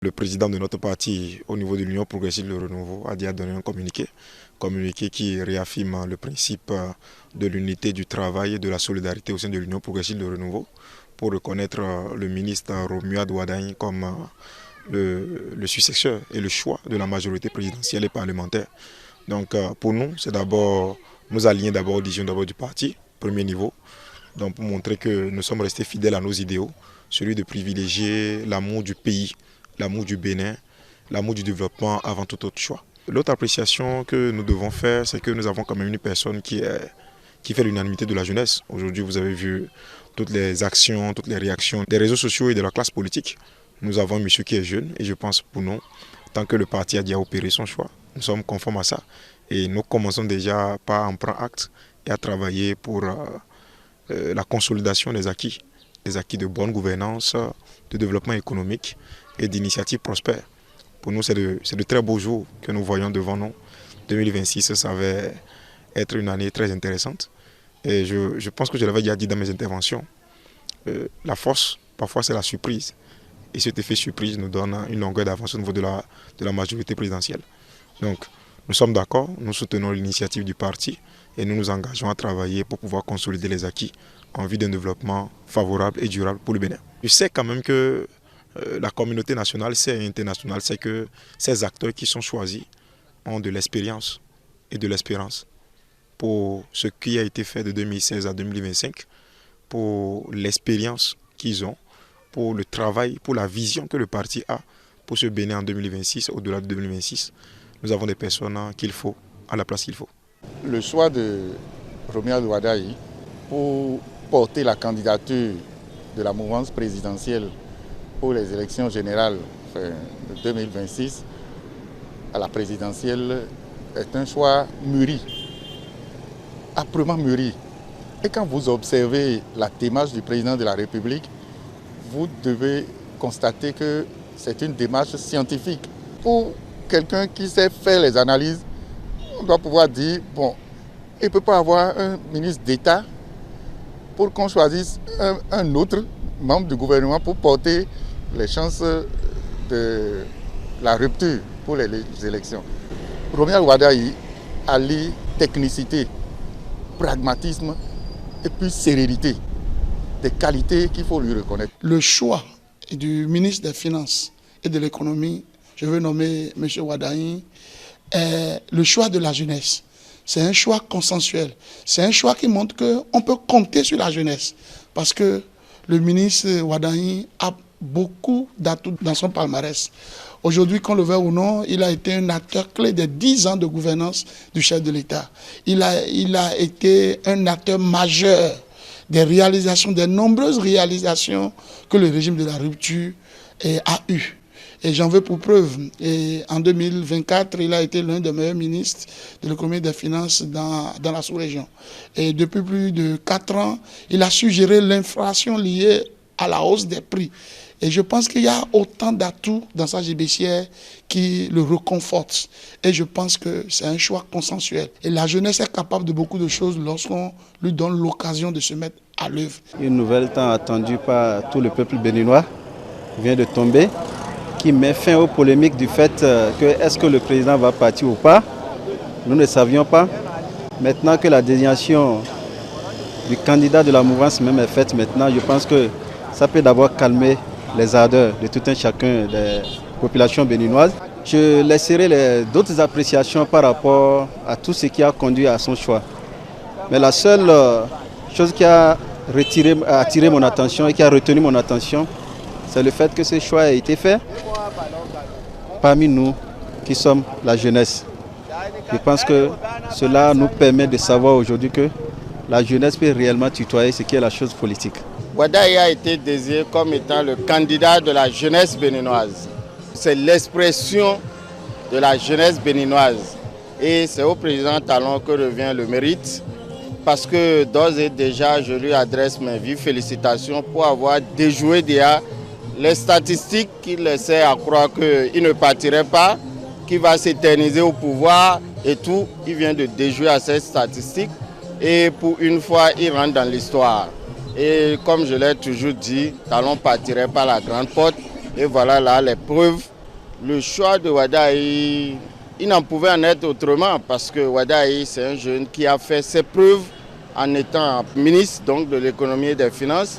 Le président de notre parti au niveau de l'Union progressiste Le Renouveau a déjà donné un communiqué qui réaffirme le principe de l'unité du travail et de la solidarité au sein de l'Union progressiste Le Renouveau pour reconnaître le ministre Romuald Wardani comme le successeur et le choix de la majorité présidentielle et parlementaire. Donc pour nous, c'est d'abord nous aligner d'abord aux décisions du parti, premier niveau, donc pour montrer que nous sommes restés fidèles à nos idéaux, celui de privilégier l'amour du pays, l'amour du Bénin, l'amour du développement avant tout autre choix. L'autre appréciation que nous devons faire, c'est que nous avons quand même une personne qui fait l'unanimité de la jeunesse. Aujourd'hui, vous avez vu toutes les actions, toutes les réactions des réseaux sociaux et de la classe politique. Nous avons un monsieur qui est jeune et je pense pour nous, tant que le parti a déjà opéré son choix, nous sommes conformes à ça. Et nous commençons déjà par en prendre acte et à travailler pour la consolidation des acquis de bonne gouvernance, de développement économique et d'initiatives prospères. Pour nous, c'est de très beaux jours que nous voyons devant nous. 2026, ça va être une année très intéressante. Et je pense que je l'avais déjà dit dans mes interventions. La force, parfois, c'est la surprise. Et cet effet surprise nous donne une longueur d'avance au niveau de la majorité présidentielle. Donc, nous sommes d'accord, nous soutenons l'initiative du parti et nous nous engageons à travailler pour pouvoir consolider les acquis en vue d'un développement favorable et durable pour le Bénin. Je sais quand même que la communauté nationale et internationale sait que ces acteurs qui sont choisis ont de l'expérience et de l'espérance pour ce qui a été fait de 2016 à 2025, pour l'expérience qu'ils ont, pour le travail, pour la vision que le parti a pour ce Bénin en 2026, au-delà de 2026. Nous avons des personnes qu'il faut, à la place qu'il faut. Le choix de Romuald Wardani pour porter la candidature de la mouvance présidentielle pour les élections générales de 2026 à la présidentielle est un choix mûri, âprement mûri. Et quand vous observez la démarche du président de la République, vous devez constater que c'est une démarche scientifique. Pour quelqu'un qui sait faire les analyses, on doit pouvoir dire, bon, il ne peut pas avoir un ministre d'État pour qu'on choisisse un autre membre du gouvernement pour porter les chances de la rupture pour les élections. Romuald Wardani allie technicité, pragmatisme et puis sérénité, des qualités qu'il faut lui reconnaître. Le choix du ministre des Finances et de l'économie, je veux nommer M. Wardani, est le choix de la jeunesse. C'est un choix consensuel. C'est un choix qui montre qu'on peut compter sur la jeunesse. Parce que le ministre Wardani a beaucoup d'atouts dans son palmarès. Aujourd'hui, qu'on le veuille ou non, il a été un acteur clé des 10 ans de gouvernance du chef de l'État. Il a été un acteur majeur des réalisations, des nombreuses réalisations que le régime de la rupture a eues. Et j'en veux pour preuve. Et en 2024, il a été l'un des meilleurs ministres de l'économie et des finances dans la sous-région. Et depuis plus de 4 ans, il a su gérer l'inflation liée à la hausse des prix. Et je pense qu'il y a autant d'atouts dans sa gibecière qui le reconfortent. Et je pense que c'est un choix consensuel. Et la jeunesse est capable de beaucoup de choses lorsqu'on lui donne l'occasion de se mettre à l'œuvre. Une nouvelle tant attendue par tout le peuple béninois vient de tomber, qui met fin aux polémiques du fait que est-ce que le président va partir ou pas. Nous ne savions pas. Maintenant que la désignation du candidat de la mouvance même est faite maintenant, je pense que ça peut d'abord calmer les ardeurs de tout un chacun des populations béninoises. Je laisserai d'autres appréciations par rapport à tout ce qui a conduit à son choix. Mais la seule chose qui a attiré mon attention et qui a retenu mon attention, c'est le fait que ce choix a été fait parmi nous qui sommes la jeunesse. Je pense que cela nous permet de savoir aujourd'hui que la jeunesse peut réellement tutoyer ce qui est la chose politique. Wardani a été désigné comme étant le candidat de la jeunesse béninoise. C'est l'expression de la jeunesse béninoise. Et c'est au président Talon que revient le mérite, parce que d'ores et déjà, je lui adresse mes vives félicitations pour avoir déjoué déjà les statistiques qui laissaient à croire qu'il ne partirait pas, qu'il va s'éterniser au pouvoir et tout. Il vient de déjouer à ces statistiques et pour une fois, il rentre dans l'histoire. Et comme je l'ai toujours dit, Talon partirait par la grande porte Et voilà là les preuves. Le choix de Wadaï, il n'en pouvait en être autrement parce que Wadaï, c'est un jeune qui a fait ses preuves en étant ministre donc, de l'économie et des finances.